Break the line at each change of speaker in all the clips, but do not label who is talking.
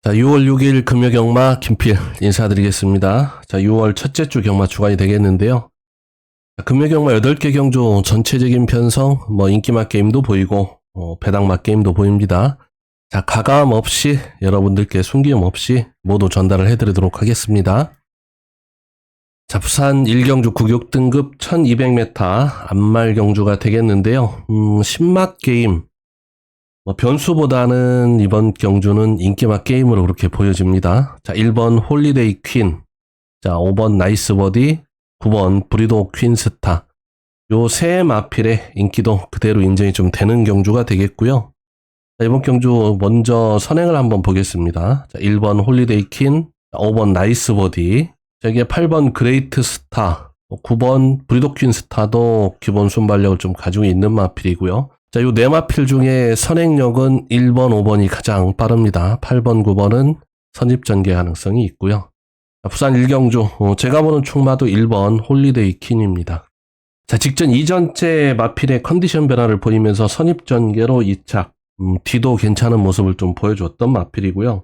자, 6월 6일 금요경마 김필 인사드리겠습니다. 자, 6월 첫째 주 경마 주간이 되겠는데요. 자, 금요경마 8개 경주 전체적인 편성, 인기맛 게임도 보이고, 배당맛 게임도 보입니다. 자, 가감 없이 여러분들께 숨김 없이 모두 전달을 해드리도록 하겠습니다. 자, 부산 1경주 구격 등급 1200m 안말 경주가 되겠는데요. 신맛 게임. 변수보다는 이번 경주는 인기맛 게임으로 그렇게 보여집니다. 자, 1번 홀리데이 퀸, 자, 5번 나이스 버디, 9번 브리도 퀸 스타. 요 세 마필의 인기도 그대로 인정이 좀 되는 경주가 되겠고요. 자, 이번 경주 먼저 선행을 한번 보겠습니다. 자, 1번 홀리데이 퀸, 5번 나이스 버디, 저기에 8번 그레이트 스타, 9번 브리도 퀸 스타도 기본 순발력을 좀 가지고 있는 마필이고요. 자, 요 네 마필 중에 선행력은 1번, 5번이 가장 빠릅니다. 8번, 9번은 선입 전개 가능성이 있고요. 자, 부산 1경주, 제가 보는 충마도 1번 홀리데이 퀸입니다. 자, 직전 이전째 마필의 컨디션 변화를 보이면서 선입 전개로 2착, 뒤도 괜찮은 모습을 좀 보여줬던 마필이고요.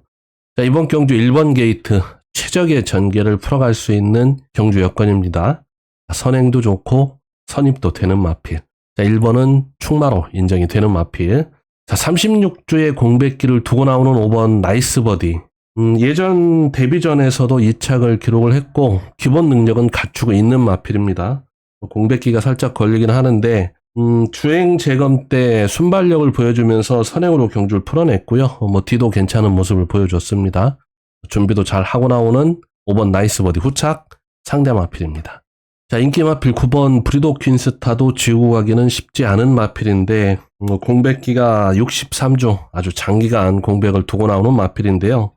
자, 이번 경주 1번 게이트, 최적의 전개를 풀어갈 수 있는 경주 여건입니다. 선행도 좋고 선입도 되는 마필. 자, 1번은 충마로 인정이 되는 마필. 자, 36주의 공백기를 두고 나오는 5번 나이스 버디. 예전 데뷔전에서도 2착을 기록을 했고 기본 능력은 갖추고 있는 마필입니다. 공백기가 살짝 걸리긴 하는데 주행 재검 때 순발력을 보여주면서 선행으로 경주를 풀어냈고요. 뒤도 괜찮은 모습을 보여줬습니다. 준비도 잘 하고 나오는 5번 나이스 버디 후착 상대 마필입니다. 자, 인기 마필 9번 브리도 퀸스타도 지우고 가기는 쉽지 않은 마필인데 공백기가 63주 아주 장기간 공백을 두고 나오는 마필인데요.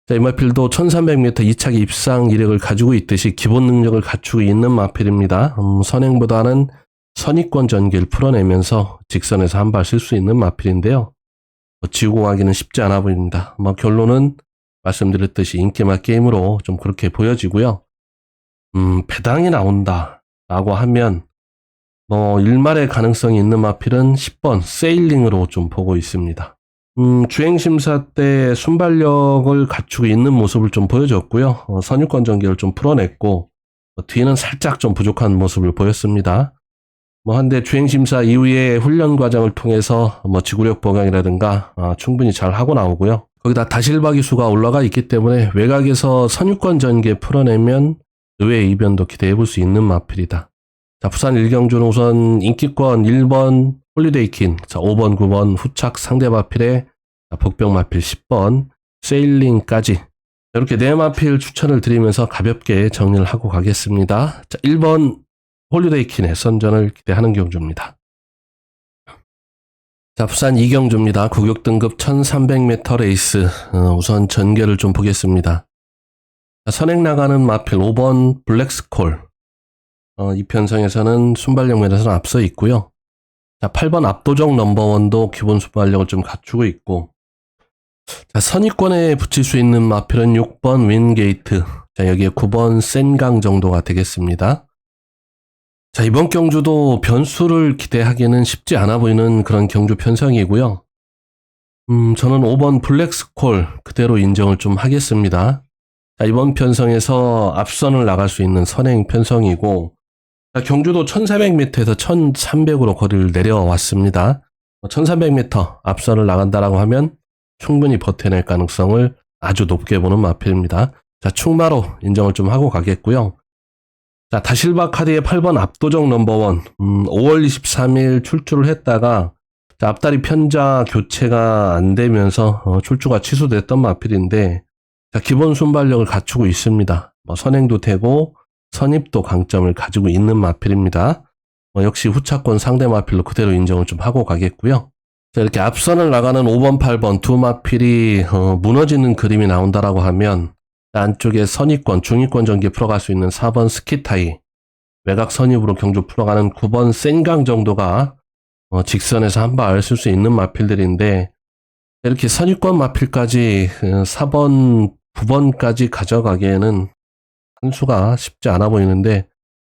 자, 이 마필도 1300m 2차기 입상 이력을 가지고 있듯이 기본 능력을 갖추고 있는 마필입니다. 선행보다는 선입권 전개를 풀어내면서 직선에서 한 발 쓸 수 있는 마필인데요. 지우고 가기는 쉽지 않아 보입니다. 결론은 말씀드렸듯이 인기맛 게임으로 좀 그렇게 보여지고요. 배당이 나온다 라고 하면 일말의 가능성이 있는 마필은 10번 세일링으로 좀 보고 있습니다. 주행심사 때 순발력을 갖추고 있는 모습을 좀 보여줬고요. 선유권 전개를 좀 풀어냈고 뒤는 살짝 좀 부족한 모습을 보였습니다. 한데 주행심사 이후에 훈련 과정을 통해서 지구력 보강이라든가 충분히 잘 하고 나오고요. 거기다 다실바 기수가 올라가 있기 때문에 외곽에서 선유권 전개 풀어내면 의외의 이변도 기대해 볼 수 있는 마필이다. 자, 부산 1경주는 우선 인기권 1번 홀리데이 퀸, 자, 5번, 9번 후착 상대 마필에 복병 마필 10번 세일링까지 이렇게 네 마필 추천을 드리면서 가볍게 정리를 하고 가겠습니다. 자, 1번 홀리데이 퀸의 선전을 기대하는 경주입니다. 자, 부산 2경주입니다. 구격 등급 1300m 레이스. 우선 전개를 좀 보겠습니다. 선행 나가는 마필 5번 블랙스콜. 이 편성에서는 순발력 면에서는 앞서 있고요. 자, 8번 압도적 넘버원도 기본 순발력을 좀 갖추고 있고. 자, 선입권에 붙일 수 있는 마필은 6번 윈게이트. 자, 여기에 9번 센강 정도가 되겠습니다. 자, 이번 경주도 변수를 기대하기는 쉽지 않아 보이는 그런 경주 편성이고요. 저는 5번 블랙스콜 그대로 인정을 좀 하겠습니다. 자, 이번 편성에서 앞선을 나갈 수 있는 선행 편성이고, 자, 경주도 1400m에서 1300으로 거리를 내려왔습니다. 1300m 앞선을 나간다라고 하면 충분히 버텨낼 가능성을 아주 높게 보는 마필입니다. 자, 충마로 인정을 좀 하고 가겠고요. 자, 다실바 카드의 8번 압도적 넘버원, 5월 23일 출주를 했다가, 자, 앞다리 편자 교체가 안 되면서 출주가 취소됐던 마필인데, 자, 기본 순발력을 갖추고 있습니다. 선행도 되고 선입도 강점을 가지고 있는 마필입니다. 역시 후차권 상대 마필로 그대로 인정을 좀 하고 가겠고요. 자, 이렇게 앞선을 나가는 5번, 8번 두 마필이 무너지는 그림이 나온다라고 하면 안쪽에 선입권, 중위권 전개 풀어갈 수 있는 4번 스키타이, 외곽 선입으로 경주 풀어가는 9번 센강 정도가 직선에서 한 발 쓸 수 있는 마필들인데 이렇게 선입권 마필까지 4번, 9번까지 가져가기에는 한 수가 쉽지 않아 보이는데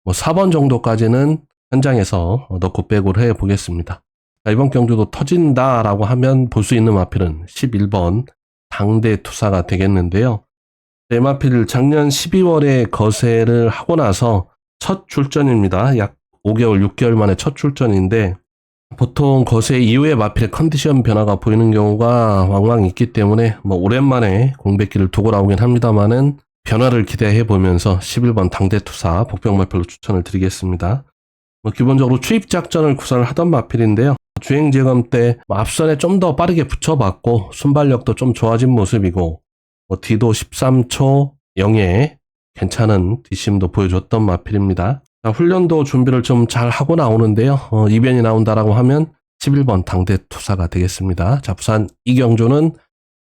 4번 정도까지는 현장에서 넣고 빼고를 해보겠습니다. 자, 이번 경주도 터진다라고 하면 볼 수 있는 마필은 11번 당대 투사가 되겠는데요. 이 마필 작년 12월에 거세를 하고 나서 첫 출전입니다. 약 5개월, 6개월 만에 첫 출전인데 보통 거세 이후에 마필의 컨디션 변화가 보이는 경우가 왕왕 있기 때문에 오랜만에 공백기를 두고 나오긴 합니다만은 변화를 기대해 보면서 11번 당대 투사 복병 마필로 추천을 드리겠습니다. 기본적으로 추입 작전을 구사를 하던 마필인데요. 주행 제검 때 앞선에 좀 더 빠르게 붙여봤고 순발력도 좀 좋아진 모습이고 D도 13초 0에 괜찮은 뒷심도 보여줬던 마필입니다. 자, 훈련도 준비를 좀 잘 하고 나오는데요. 이변이 나온다라고 하면 11번 당대 투사가 되겠습니다. 자, 부산 이경주는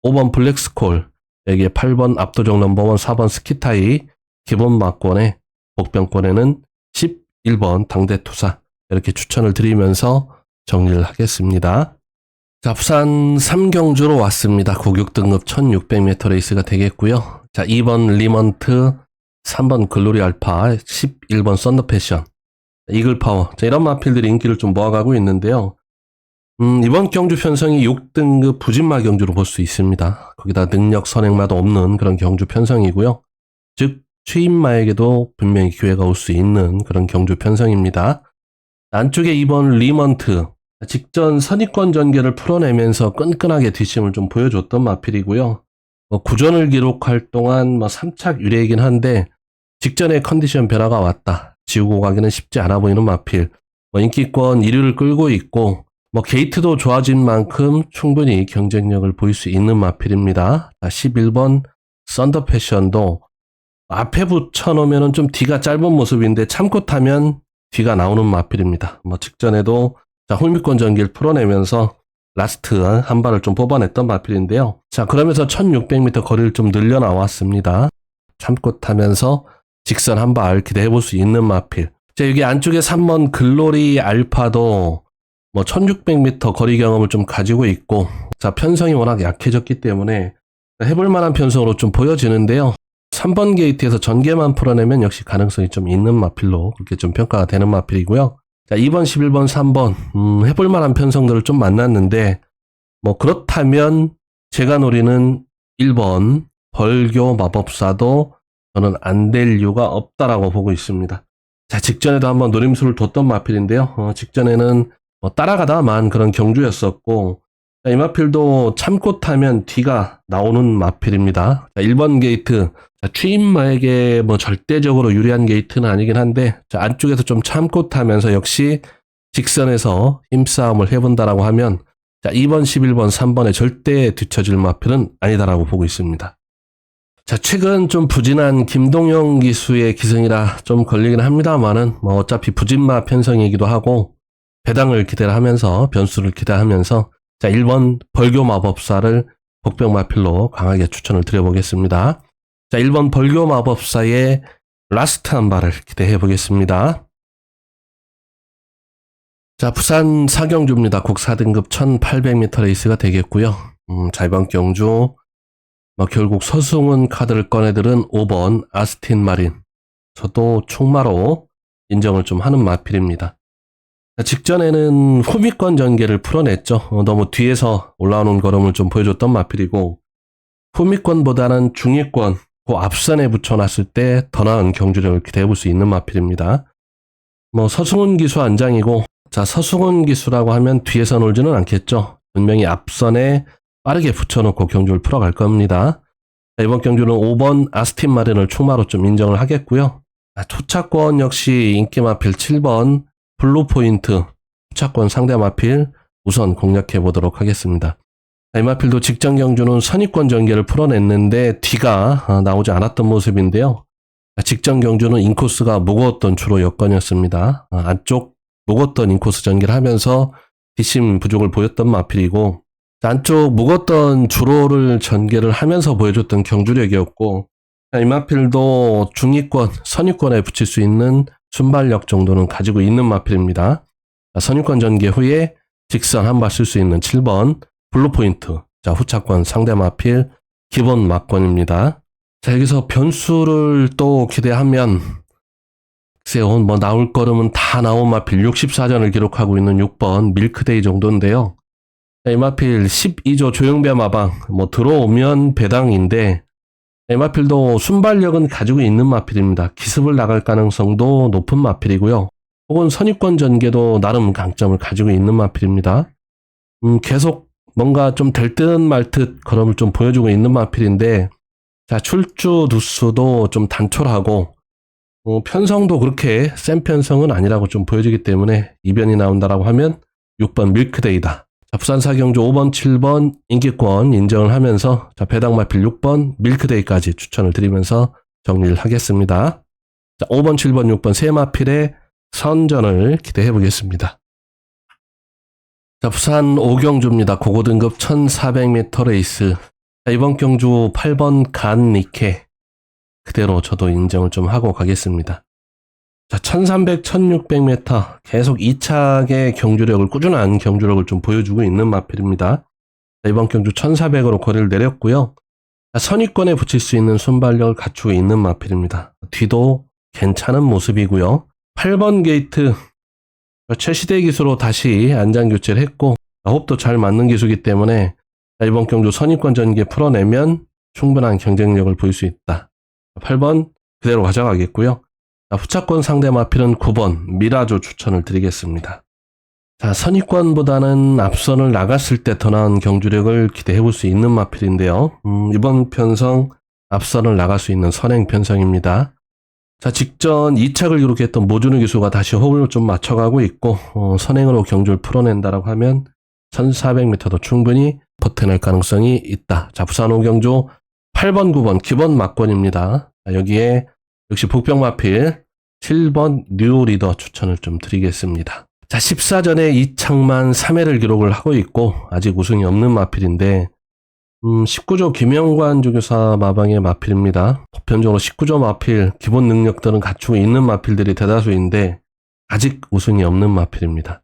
5번 블랙스콜, 여기에 8번 압도적 넘버원, 4번 스키타이, 기본 막권에 복병권에는 11번 당대 투사 이렇게 추천을 드리면서 정리를 하겠습니다. 자, 부산 3경주로 왔습니다. 고격 등급 1600m 레이스가 되겠고요. 자, 2번 리먼트, 3번 글로리 알파, 11번 썬더 패션, 이글 파워. 자, 이런 마필들이 인기를 좀 모아가고 있는데요. 이번 경주 편성이 6등급 부진마 경주로 볼 수 있습니다. 거기다 능력 선행마도 없는 그런 경주 편성이고요. 즉, 추임마에게도 분명히 기회가 올 수 있는 그런 경주 편성입니다. 안쪽에 2번 리먼트. 직전 선입권 전개를 풀어내면서 끈끈하게 뒷심을 좀 보여줬던 마필이고요. 구전을 기록할 동안 3착 유례이긴 한데 직전에 컨디션 변화가 왔다. 지우고 가기는 쉽지 않아 보이는 마필. 인기권 1위를 끌고 있고 게이트도 좋아진 만큼 충분히 경쟁력을 보일 수 있는 마필입니다. 11번 썬더 패션도 앞에 붙여놓으면 좀 뒤가 짧은 모습인데 참고 타면 뒤가 나오는 마필입니다. 직전에도 홀미권 전기를 풀어내면서 라스트 한 발을 좀 뽑아냈던 마필인데요. 자, 그러면서 1600m 거리를 좀 늘려 나왔습니다. 참고 타면서 직선 한 발 기대해 볼 수 있는 마필. 자, 여기 안쪽에 3번 글로리 알파도 1600m 거리 경험을 좀 가지고 있고, 자, 편성이 워낙 약해졌기 때문에 해볼 만한 편성으로 좀 보여지는데요. 3번 게이트에서 전개만 풀어내면 역시 가능성이 좀 있는 마필로 그렇게 좀 평가가 되는 마필이고요. 자, 2번, 11번, 3번, 해볼 만한 편성들을 좀 만났는데, 그렇다면 제가 노리는 1번 벌교 마법사도 저는 안 될 이유가 없다라고 보고 있습니다. 자, 직전에도 한번 노림수를 뒀던 마필인데요. 직전에는 따라가다만 그런 경주였었고, 자, 이 마필도 참고 타면 뒤가 나오는 마필입니다. 자, 1번 게이트. 자, 추임마에게 절대적으로 유리한 게이트는 아니긴 한데, 자, 안쪽에서 좀 참고 타면서 역시 직선에서 힘싸움을 해본다라고 하면, 자, 2번, 11번, 3번에 절대 뒤처질 마필은 아니다라고 보고 있습니다. 자, 최근 좀 부진한 김동영 기수의 기승이라 좀 걸리긴 합니다만은, 어차피 부진마 편성이기도 하고, 배당을 기대를 하면서, 변수를 기대하면서, 자, 1번 벌교 마법사를 복병 마필로 강하게 추천을 드려보겠습니다. 자, 1번 벌교 마법사의 라스트 한 발을 기대해 보겠습니다. 자, 부산 4경주입니다. 국 4등급 1800m 레이스가 되겠고요. 자, 이번 경주 결국 서승훈 카드를 꺼내들은 5번 아스틴 마린. 저도 총마로 인정을 좀 하는 마필입니다. 직전에는 후미권 전개를 풀어냈죠. 너무 뒤에서 올라오는 걸음을 좀 보여줬던 마필이고, 후미권보다는 중위권, 그 앞선에 붙여놨을 때 더 나은 경주력을 기대해 볼 수 있는 마필입니다. 서승훈 기수 안장이고, 자, 서승훈 기수라고 하면 뒤에서 놀지는 않겠죠. 분명히 앞선에 빠르게 붙여놓고 경주를 풀어갈 겁니다. 자, 이번 경주는 5번 아스틴 마린을 총마로 좀 인정을 하겠고요. 투차권 역시 인기 마필 7번 블루 포인트 투차권 상대 마필 우선 공략해 보도록 하겠습니다. 이 마필도 직전 경주는 선입권 전개를 풀어냈는데 뒤가 나오지 않았던 모습인데요. 직전 경주는 인코스가 무거웠던 주로 여건이었습니다. 안쪽 무거웠던 인코스 전개를 하면서 뒷심 부족을 보였던 마필이고, 안쪽 무거웠던 주로를 전개를 하면서 보여줬던 경주력이었고, 이 마필도 중위권, 선입권에 붙일 수 있는 순발력 정도는 가지고 있는 마필입니다. 선입권 전개 후에 직선 한 발 쓸 수 있는 7번 블루포인트. 자, 후차권 상대 마필 기본 막권입니다. 자, 여기서 변수를 또 기대하면 글쎄요, 나올 걸음은 다 나온 마필 64전을 기록하고 있는 6번 밀크데이 정도인데요. 자, 이 마필 12조 조용배 마방, 뭐 들어오면 배당인데, 이 마필도 순발력은 가지고 있는 마필입니다. 기습을 나갈 가능성도 높은 마필이고요. 혹은 선입권 전개도 나름 강점을 가지고 있는 마필입니다. 계속 뭔가 좀 될 듯 말 듯 걸음을 좀 보여주고 있는 마필인데, 자, 출주 두수도 좀 단촐하고, 편성도 그렇게 센 편성은 아니라고 좀 보여지기 때문에 이변이 나온다라고 하면 6번 밀크데이다. 자, 부산사경주 5번, 7번 인기권 인정을 하면서 자, 배당 마필 6번 밀크데이까지 추천을 드리면서 정리를 하겠습니다. 자, 5번, 7번, 6번 세 마필의 선전을 기대해 보겠습니다. 자, 부산 5경주입니다. 고고등급 1400m 레이스. 자, 이번 경주 8번 간 니케. 그대로 저도 인정을 좀 하고 가겠습니다. 자, 1300, 1600m 계속 2착의 경주력을, 꾸준한 경주력을 좀 보여주고 있는 마필입니다. 자, 이번 경주 1400으로 거리를 내렸고요. 자, 선위권에 붙일 수 있는 순발력을 갖추고 있는 마필입니다. 뒤도 괜찮은 모습이고요. 8번 게이트 최시대 기수로 다시 안장 교체를 했고 호흡도 잘 맞는 기수이기 때문에 이번 경주 선입권 전개 풀어내면 충분한 경쟁력을 보일 수 있다. 8번 그대로 가져가겠고요. 후차권 상대 마필은 9번 미라조 추천을 드리겠습니다. 자, 선입권보다는 앞선을 나갔을 때 더 나은 경주력을 기대해 볼 수 있는 마필인데요. 이번 편성 앞선을 나갈 수 있는 선행 편성입니다. 자, 직전 2착을 기록했던 모준우 기수가 다시 호흡을 좀 맞춰가고 있고 선행으로 경주를 풀어낸다라고 하면 1400m도 충분히 버텨낼 가능성이 있다. 자, 부산 5경주 8번, 9번 기본 막권입니다. 자, 여기에 역시 복병 마필 7번 뉴 리더 추천을 좀 드리겠습니다. 자, 14전에 2착만 3회를 기록을 하고 있고 아직 우승이 없는 마필인데 19조 김영관 조교사 마방의 마필입니다. 보편적으로 19조 마필 기본 능력들은 갖추고 있는 마필들이 대다수인데 아직 우승이 없는 마필입니다.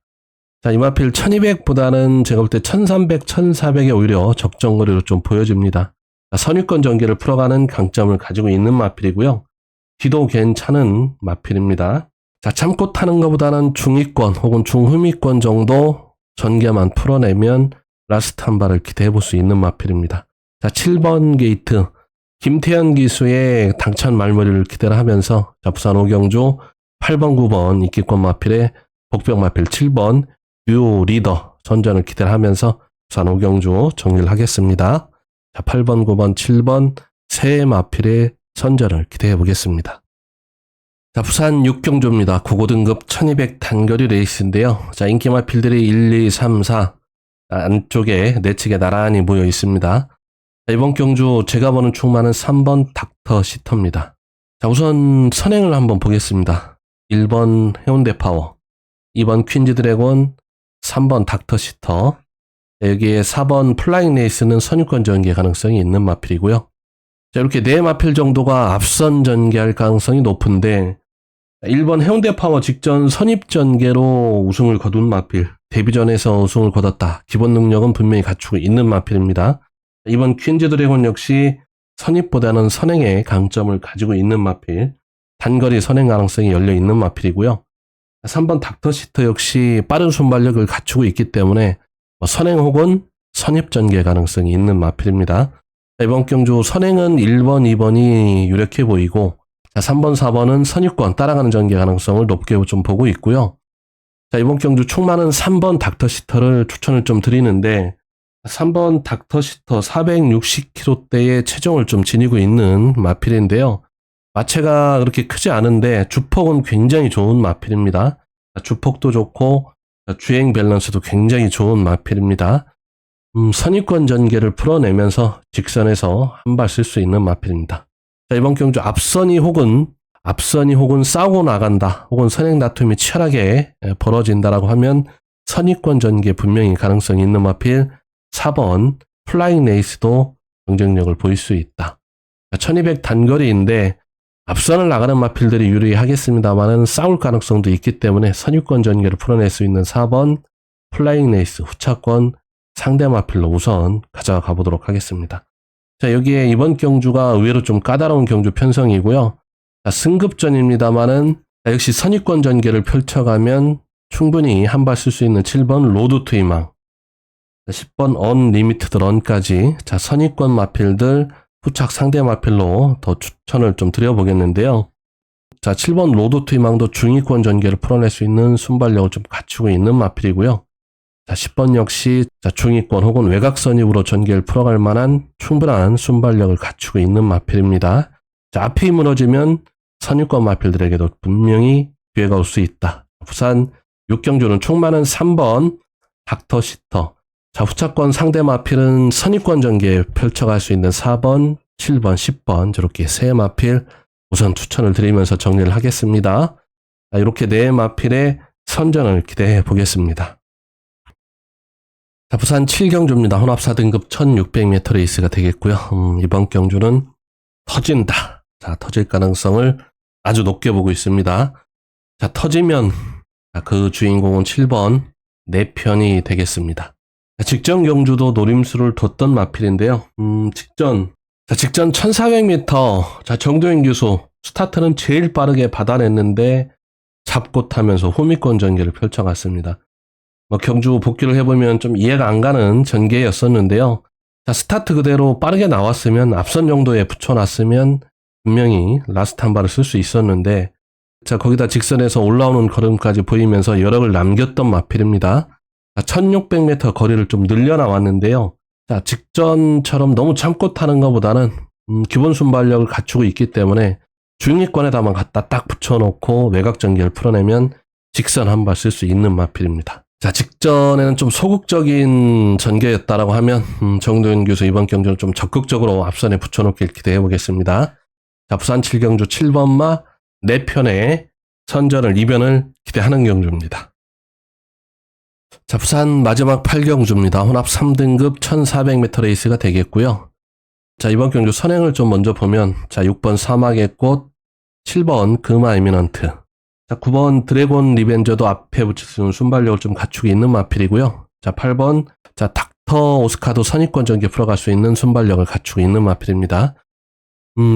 자, 이 마필 1200보다는 제가 볼 때 1300, 1400에 오히려 적정거리로 좀 보여집니다. 자, 선유권 전개를 풀어가는 강점을 가지고 있는 마필이고요. 뒤도 괜찮은 마필입니다. 자, 참고 타는 것보다는 중위권 혹은 중후미권 정도 전개만 풀어내면 라스트 한 발을 기대해 볼 수 있는 마필입니다. 자, 7번 게이트 김태현 기수의 당찬 말머리를 기대를 하면서 자, 부산 5경주 8번, 9번 인기권 마필의 복병 마필 7번 뉴 리더 선전을 기대를 하면서 부산 5경주 정리를 하겠습니다. 자, 8번, 9번, 7번 세 마필의 선전을 기대해 보겠습니다. 자, 부산 6경주입니다. 고고등급 1200 단거리 레이스인데요. 자, 인기 마필들이 1, 2, 3, 4 안쪽에 내측에 나란히 모여 있습니다. 자, 이번 경주 제가 보는 충만은 3번 닥터 시터입니다. 자, 우선 선행을 한번 보겠습니다. 1번 해운대 파워, 2번 퀸즈 드래곤, 3번 닥터 시터. 자, 여기에 4번 플라잉 레이스는 선유권 전개 가능성이 있는 마필이고요. 자, 이렇게 네 마필 정도가 앞선 전개할 가능성이 높은데 1번 해운대 파워 직전 선입 전개로 우승을 거둔 마필, 데뷔전에서 우승을 거뒀다. 기본 능력은 분명히 갖추고 있는 마필입니다. 이번 퀸즈 드래곤 역시 선입보다는 선행의 강점을 가지고 있는 마필, 단거리 선행 가능성이 열려 있는 마필이고요. 3번 닥터 시터 역시 빠른 순발력을 갖추고 있기 때문에 선행 혹은 선입 전개 가능성이 있는 마필입니다. 이번 경주 선행은 1번, 2번이 유력해 보이고 3번, 4번은 선입권 따라가는 전개 가능성을 높게 좀 보고 있고요. 자, 이번 경주 충만은 3번 닥터시터를 추천을 좀 드리는데 3번 닥터시터 460kg대의 체중을 좀 지니고 있는 마필인데요. 마체가 그렇게 크지 않은데 주폭은 굉장히 좋은 마필입니다. 주폭도 좋고 주행 밸런스도 굉장히 좋은 마필입니다. 선입권 전개를 풀어내면서 직선에서 한 발 쓸 수 있는 마필입니다. 자, 이번 경주 앞선이 혹은 싸우고 나간다 혹은 선행 다툼이 치열하게 벌어진다라고 하면 선입권 전개 분명히 가능성이 있는 마필 4번 플라잉 레이스도 경쟁력을 보일 수 있다. 1200 단거리인데 앞선을 나가는 마필들이 유리하겠습니다만은 싸울 가능성도 있기 때문에 선입권 전개를 풀어낼 수 있는 4번 플라잉 레이스 후차권 상대 마필로 우선 가져가 보도록 하겠습니다. 자, 여기에 이번 경주가 의외로 좀 까다로운 경주 편성이고요. 자, 승급전입니다만은 역시 선입권 전개를 펼쳐가면 충분히 한 발 쓸 수 있는 7번 로드 투 희망. 10번 언리미티드 런까지. 자, 선입권 마필들 후착 상대 마필로 더 추천을 좀 드려보겠는데요. 자, 7번 로드 투 희망도 중위권 전개를 풀어낼 수 있는 순발력을 좀 갖추고 있는 마필이고요. 자, 10번 역시 자, 중위권 혹은 외곽 선입으로 전개를 풀어갈 만한 충분한 순발력을 갖추고 있는 마필입니다. 자, 앞이 무너지면 선입권 마필들에게도 분명히 기회가 올 수 있다. 부산 6경주는 충만은 3번 닥터 시터. 자, 후차권 상대 마필은 선입권 전개 펼쳐갈 수 있는 4번, 7번, 10번 저렇게 세 마필 우선 추천을 드리면서 정리를 하겠습니다. 자, 이렇게 네 마필의 선전을 기대해 보겠습니다. 자, 부산 7경주입니다. 혼합 4등급 1600m 레이스가 되겠고요. 이번 경주는 터진다. 자, 터질 가능성을 아주 높게 보고 있습니다. 자, 터지면 그 주인공은 7번 내 편이 되겠습니다. 자, 직전 경주도 노림수를 뒀던 마필인데요. 직전 1400m. 자, 정도현 교수 스타트는 제일 빠르게 받아냈는데 잡고 타면서 호미권 전개를 펼쳐갔습니다. 경주 복귀를 해보면 좀 이해가 안 가는 전개였었는데요. 자, 스타트 그대로 빠르게 나왔으면 앞선 정도에 붙여놨으면 분명히 라스트 한 발을 쓸 수 있었는데, 자, 거기다 직선에서 올라오는 걸음까지 보이면서 여력을 남겼던 마필입니다. 자, 1600m 거리를 좀 늘려 나왔는데요. 자, 직전처럼 너무 참고 타는 것보다는 기본 순발력을 갖추고 있기 때문에 중위권에다만 갖다 딱 붙여놓고 외곽 전개를 풀어내면 직선 한 발 쓸 수 있는 마필입니다. 자, 직전에는 좀 소극적인 전개였다라고 하면 정도현 교수 이번 경주는 좀 적극적으로 앞선에 붙여놓길 기대해 보겠습니다. 자, 부산 7경주 7번마 내 편의 선전을 이변을 기대하는 경주입니다. 자, 부산 마지막 8경주입니다. 혼합 3등급 1400m 레이스가 되겠고요. 자, 이번 경주 선행을 좀 먼저 보면, 자, 6번 사막의 꽃, 7번 금화 에미넌트, 자, 9번 드래곤 리벤저도 앞에 붙일 수 있는 순발력을 좀 갖추고 있는 마필이고요. 자, 8번, 자, 닥터 오스카도 선입권 전개 풀어갈 수 있는 순발력을 갖추고 있는 마필입니다.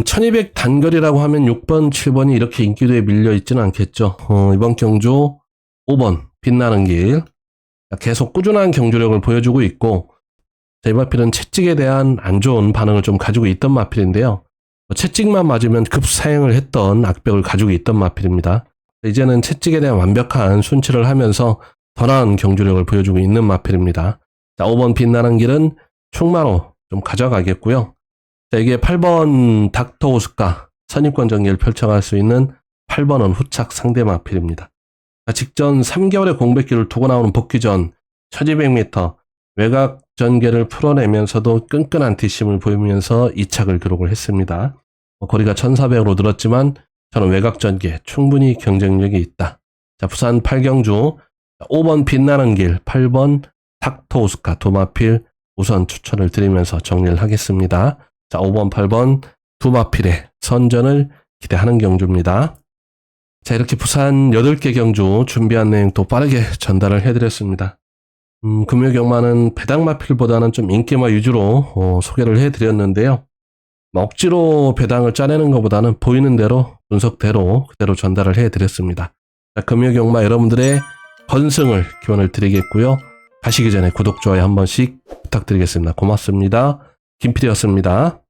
1200 단거리라고 하면 6번, 7번이 이렇게 인기도에 밀려 있지는 않겠죠. 이번 경주 5번 빛나는 길. 계속 꾸준한 경주력을 보여주고 있고, 자, 이 마필은 채찍에 대한 안 좋은 반응을 좀 가지고 있던 마필인데요. 채찍만 맞으면 급사행을 했던 악벽을 가지고 있던 마필입니다. 이제는 채찍에 대한 완벽한 순치를 하면서 더 나은 경주력을 보여주고 있는 마필입니다. 자, 5번 빛나는 길은 충마로 좀 가져가겠고요. 자, 이게 8번 닥터 오스카 선입권 전개를 펼쳐갈 수 있는 8번은 후착 상대 마필입니다. 자, 직전 3개월의 공백기를 두고 나오는 복귀전 1200m 외곽 전개를 풀어내면서도 끈끈한 뒷심을 보이면서 2착을 기록을 했습니다. 거리가 1400으로 늘었지만 저는 외곽 전개 충분히 경쟁력이 있다. 자, 부산 8경주 5번 빛나는 길, 8번 닥터 오스카 두 마필 우선 추천을 드리면서 정리를 하겠습니다. 자, 5번, 8번 두 마필의 선전을 기대하는 경주입니다. 자, 이렇게 부산 8개 경주 준비한 내용 또 빠르게 전달을 해드렸습니다. 금요 경마는 배당 마필보다는 좀 인기마 위주로 소개를 해드렸는데요. 억지로 배당을 짜내는 것보다는 보이는 대로 분석대로 그대로 전달을 해드렸습니다. 자, 금요 경마 여러분들의 건승을 기원을 드리겠고요. 가시기 전에 구독, 좋아요 한 번씩 부탁드리겠습니다. 고맙습니다. 김PD였습니다.